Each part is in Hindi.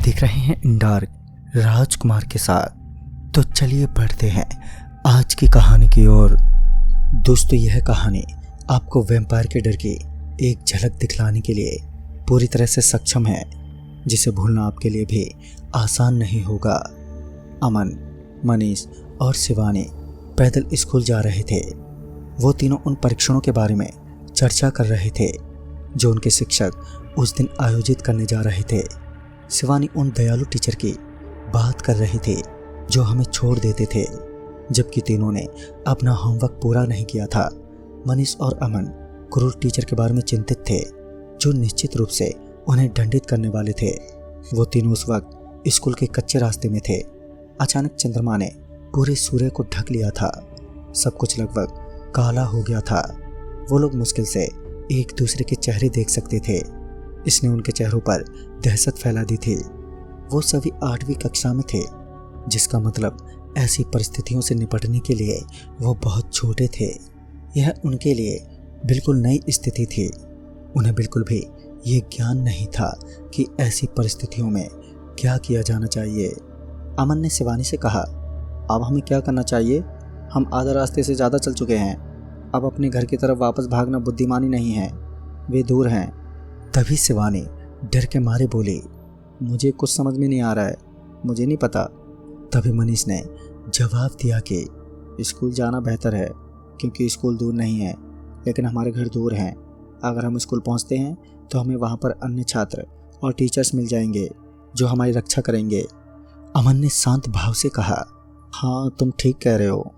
देख रहे हैं इन डार्क राजकुमार के साथ। तो चलिए बढ़ते हैं आज की कहानी की ओर। दोस्तों, यह कहानी आपको वैम्पायर के डर की एक झलक दिखलाने के लिए पूरी तरह से सक्षम है, जिसे भूलना आपके लिए भी आसान नहीं होगा। अमन, मनीष और शिवानी पैदल स्कूल जा रहे थे। वो तीनों उन परीक्षणों के बारे में चर्चा कर रहे थे जो उनके शिक्षक उस दिन आयोजित करने जा रहे थे। शिवानी उन दयालु टीचर की बात कर रही थी जो हमें छोड़ देते थे जबकि तीनों ने अपना होमवर्क पूरा नहीं किया था। मनीष और अमन क्रूर टीचर के बारे में चिंतित थे जो निश्चित रूप से उन्हें दंडित करने वाले थे। वो तीनों उस वक्त स्कूल के कच्चे रास्ते में थे। अचानक चंद्रमा ने पूरे सूर्य को ढक लिया था। सब कुछ लगभग काला हो गया था। वो लोग मुश्किल से एक दूसरे के चेहरे देख सकते थे। इसने उनके चेहरों पर दहशत फैला दी थी। वो सभी 8वीं कक्षा में थे, जिसका मतलब ऐसी परिस्थितियों से निपटने के लिए वो बहुत छोटे थे। यह उनके लिए बिल्कुल नई स्थिति थी। उन्हें बिल्कुल भी ये ज्ञान नहीं था कि ऐसी परिस्थितियों में क्या किया जाना चाहिए। अमन ने शिवानी से कहा, अब हमें क्या करना चाहिए? हम आधा रास्ते से ज़्यादा चल चुके हैं। अब अपने घर की तरफ वापस भागना बुद्धिमानी नहीं है, वे दूर हैं। तभी शिवानी डर के मारे बोली, मुझे कुछ समझ में नहीं आ रहा है, मुझे नहीं पता। तभी मनीष ने जवाब दिया कि स्कूल जाना बेहतर है क्योंकि स्कूल दूर नहीं है, लेकिन हमारे घर दूर हैं। अगर हम स्कूल पहुंचते हैं तो हमें वहां पर अन्य छात्र और टीचर्स मिल जाएंगे जो हमारी रक्षा करेंगे। अमन ने शांत भाव से कहा, हाँ तुम ठीक कह रहे हो,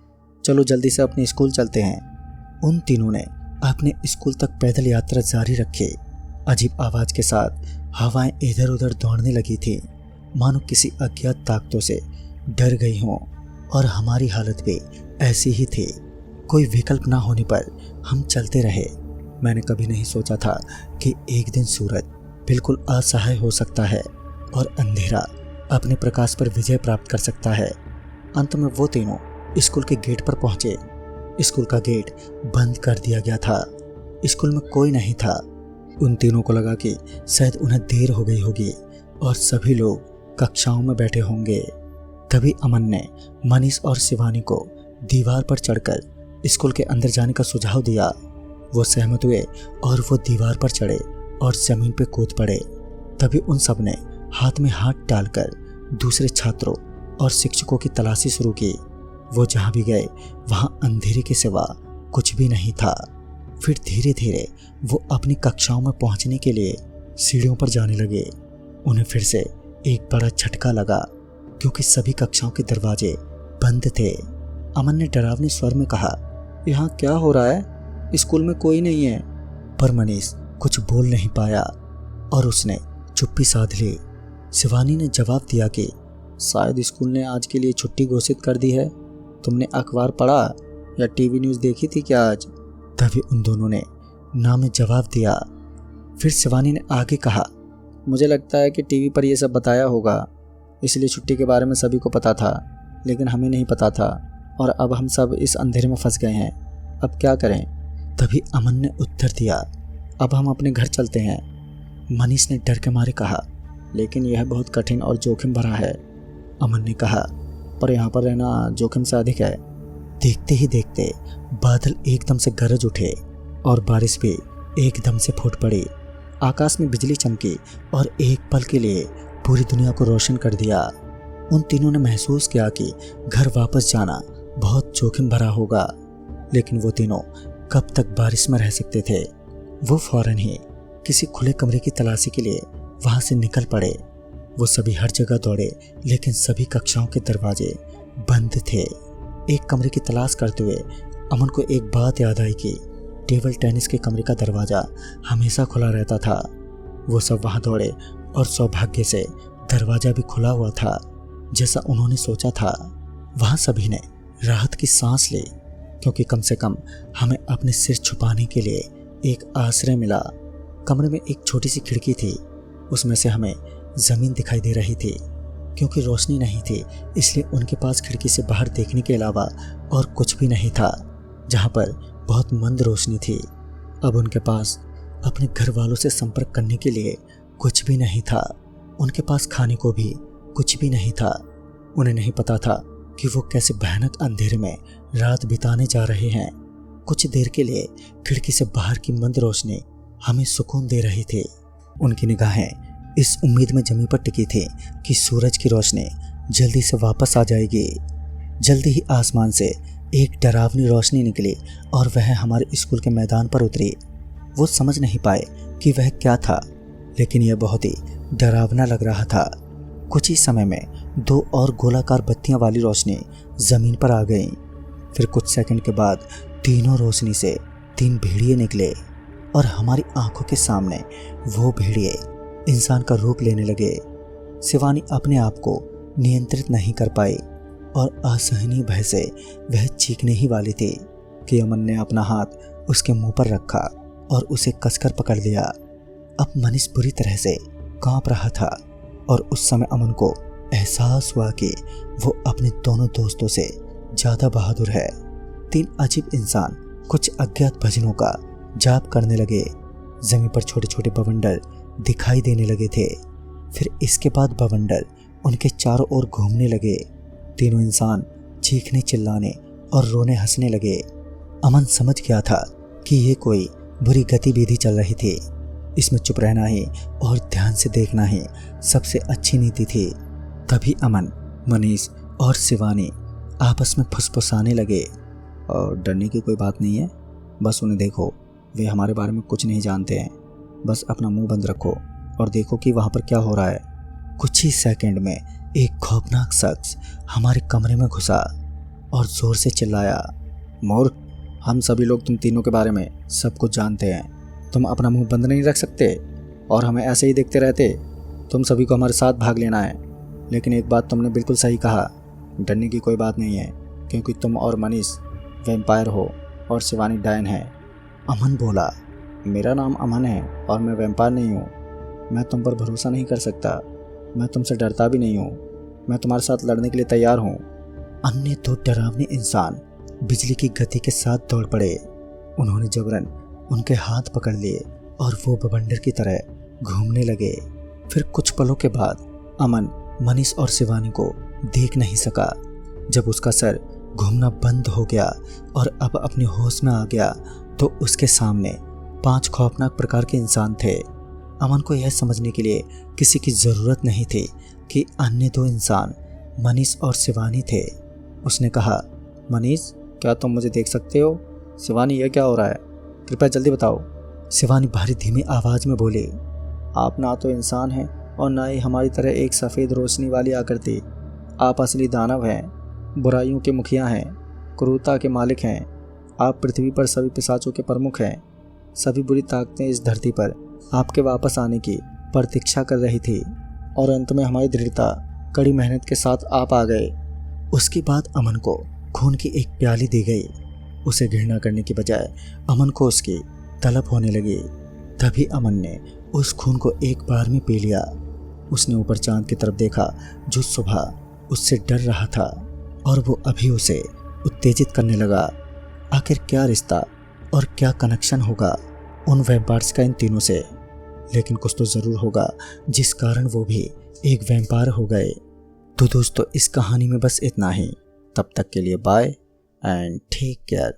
चलो जल्दी से अपने स्कूल चलते हैं। उन तीनों ने अपने स्कूल तक पैदल यात्रा जारी रखी। अजीब आवाज के साथ हवाएं इधर उधर दौड़ने लगी थी, मानो किसी अज्ञात ताकतों से डर गई हों। और हमारी हालत भी ऐसी ही थी। कोई विकल्प ना होने पर हम चलते रहे। मैंने कभी नहीं सोचा था कि एक दिन सूरज बिल्कुल असहाय हो सकता है और अंधेरा अपने प्रकाश पर विजय प्राप्त कर सकता है। अंत में वो तीनों स्कूल के गेट पर पहुंचे। स्कूल का गेट बंद कर दिया गया था। स्कूल में कोई नहीं था। उन तीनों को लगा कि शायद उन्हें देर हो गई होगी और सभी लोग कक्षाओं में बैठे होंगे। तभी अमन ने मनीष और शिवानी को दीवार पर चढ़कर स्कूल के अंदर जाने का सुझाव दिया। वो सहमत हुए और वो दीवार पर चढ़े और जमीन पर कूद पड़े। तभी उन सब ने हाथ में हाथ डालकर दूसरे छात्रों और शिक्षकों की तलाशी शुरू की। वो जहां भी गए वहां अंधेरे के सिवा कुछ भी नहीं था। फिर धीरे धीरे वो अपनी कक्षाओं में पहुंचने के लिए सीढ़ियों पर जाने लगे। उन्हें फिर से एक बड़ा झटका लगा क्योंकि सभी कक्षाओं के दरवाजे बंद थे। अमन ने डरावने स्वर में कहा, यहाँ क्या हो रहा है? स्कूल में कोई नहीं है। पर मनीष कुछ बोल नहीं पाया और उसने चुप्पी साध ली। शिवानी ने जवाब दिया कि शायद स्कूल ने आज के लिए छुट्टी घोषित कर दी है। तुमने अखबार पढ़ा या टीवी न्यूज़ देखी थी क्या आज? तभी उन दोनों ने ना में जवाब दिया। फिर शिवानी ने आगे कहा, मुझे लगता है कि टीवी पर यह सब बताया होगा, इसलिए छुट्टी के बारे में सभी को पता था, लेकिन हमें नहीं पता था और अब हम सब इस अंधेरे में फंस गए हैं। अब क्या करें? तभी अमन ने उत्तर दिया, अब हम अपने घर चलते हैं। मनीष ने डर के मारे कहा, लेकिन यह बहुत कठिन और जोखिम भरा है। अमन ने कहा, पर यहाँ पर रहना जोखिम से अधिक है। देखते ही देखते बादल एकदम से गरज उठे और बारिश भी एकदम से फूट पड़ी। आकाश में बिजली चमकी और एक पल के लिए पूरी दुनिया को रोशन कर दिया। उन तीनों ने महसूस किया कि घर वापस जाना बहुत जोखिम भरा होगा, लेकिन वो तीनों कब तक बारिश में रह सकते थे। वो फौरन ही किसी खुले कमरे की तलाशी के लिए वहां से निकल पड़े। वो सभी हर जगह दौड़े, लेकिन सभी कक्षाओं के दरवाजे बंद थे। एक कमरे की तलाश करते हुए अमन को एक बात याद आई कि टेबल टेनिस के कमरे का दरवाज़ा हमेशा खुला रहता था। वो सब वहां दौड़े और सौभाग्य से दरवाज़ा भी खुला हुआ था जैसा उन्होंने सोचा था। वहां सभी ने राहत की सांस ली क्योंकि कम से कम हमें अपने सिर छुपाने के लिए एक आश्रय मिला। कमरे में एक छोटी सी खिड़की थी, उसमें से हमें ज़मीन दिखाई दे रही थी। क्योंकि रोशनी नहीं थी इसलिए उनके पास खिड़की से बाहर देखने के अलावा और कुछ भी नहीं था। जहाँ पर बहुत मंद रोशनी थी, अब उनके पास अपने घर वालों से संपर्क करने के लिए कुछ भी नहीं था। उनके पास खाने को भी कुछ भी नहीं था। उन्हें नहीं पता था कि वो कैसे भयानक अंधेरे में रात बिताने जा रहे हैं। कुछ देर के लिए खिड़की से बाहर की मंद रोशनी हमें सुकून दे रही थी। उनकी निगाहें इस उम्मीद में जमी पर टिकी थी कि सूरज की रोशनी जल्दी से वापस आ जाएगी। जल्दी ही आसमान से एक डरावनी रोशनी निकली और वह हमारे स्कूल के मैदान पर उतरी। वो समझ नहीं पाए कि वह क्या था, लेकिन यह बहुत ही डरावना लग रहा था। कुछ ही समय में 2 और गोलाकार बत्तियां वाली रोशनी जमीन पर आ गईं। फिर कुछ सेकंड के बाद तीनों रोशनी से 3 भेड़िए निकले और हमारी आंखों के सामने वो भेड़िए इंसान का रूप लेने लगे। शिवानी अपने आप को नियंत्रित नहीं कर पाई और असहनीय भय से वह चीखने ही वाली थी कि अमन ने अपना हाथ उसके मुंह पर रखा और उसे कसकर पकड़ लिया। अब मनीष बुरी तरह से कांप रहा था और उस समय अमन को एहसास हुआ कि वो अपने दोनों दोस्तों से ज़्यादा बहादुर है। 3 अजीब इंसान कुछ अज्ञात भजनों का जाप करने लगे। जमीन पर छोटे छोटे बवंडर दिखाई देने लगे थे। फिर इसके बाद बवंडर उनके चारों ओर घूमने लगे। तीनों इंसान चीखने चिल्लाने और रोने हंसने लगे। अमन समझ गया था कि ये कोई बुरी गतिविधि चल रही थी। इसमें चुप रहना ही और ध्यान से देखना ही सबसे अच्छी नीति थी। तभी अमन, मनीष और शिवानी आपस में फुसफुसाने लगे। और डरने की कोई बात नहीं है, बस उन्हें देखो, वे हमारे बारे में कुछ नहीं जानते हैं। बस अपना मुंह बंद रखो और देखो कि वहाँ पर क्या हो रहा है। कुछ ही सेकंड में एक खौफनाक शख्स हमारे कमरे में घुसा और जोर से चिल्लाया, मूर्ख, हम सभी लोग तुम तीनों के बारे में सब कुछ जानते हैं। तुम अपना मुंह बंद नहीं रख सकते और हमें ऐसे ही देखते रहते। तुम सभी को हमारे साथ भाग लेना है। लेकिन एक बात तुमने बिल्कुल सही कहा, डरने की कोई बात नहीं है, क्योंकि तुम और मनीष वैम्पायर हो और शिवानी डायन है। अमन बोला, मेरा नाम अमन है और मैं वैम्पायर नहीं हूँ। मैं तुम पर भरोसा नहीं कर सकता। मैं तुमसे डरता भी नहीं हूँ। मैं तुम्हारे साथ लड़ने के लिए तैयार हूँ। अन्य 2 डरावने इंसान बिजली की गति के साथ दौड़ पड़े। उन्होंने जबरन उनके हाथ पकड़ लिए और वो बवंडर की तरह घूमने लगे। फिर कुछ पलों के बाद अमन मनीष और शिवानी को देख नहीं सका। जब उसका सर घूमना बंद हो गया और अब अपने होश में आ गया तो उसके सामने 5 खौफनाक प्रकार के इंसान थे। अमन को यह समझने के लिए किसी की ज़रूरत नहीं थी कि अन्य 2 इंसान मनीष और शिवानी थे। उसने कहा, मनीष, क्या तुम मुझे देख सकते हो? शिवानी, यह क्या हो रहा है? कृपया जल्दी बताओ। शिवानी भारी धीमी आवाज़ में बोली, आप ना तो इंसान हैं और ना ही हमारी तरह एक सफ़ेद रोशनी वाली आकृति। आप असली दानव हैं, बुराइयों के मुखिया हैं, क्रूरता के मालिक हैं। आप पृथ्वी पर सभी पिशाचों के प्रमुख हैं। सभी बुरी ताकतें इस धरती पर आपके वापस आने की प्रतीक्षा कर रही थी और अंत में हमारी दृढ़ता, कड़ी मेहनत के साथ आप आ गए। उसके बाद अमन को खून की एक प्याली दी गई। उसे घृणा करने के बजाय अमन को उसकी तलब होने लगी। तभी अमन ने उस खून को एक बार में पी लिया। उसने ऊपर चांद की तरफ देखा जो सुबह उससे डर रहा था और वो अभी उसे उत्तेजित करने लगा। आखिर क्या रिश्ता और क्या कनेक्शन होगा उन वैम्पायर्स का इन तीनों से? लेकिन कुछ तो ज़रूर होगा जिस कारण वो भी एक वैम्पायर हो गए। तो दोस्तों, इस कहानी में बस इतना ही। तब तक के लिए बाय एंड टेक केयर।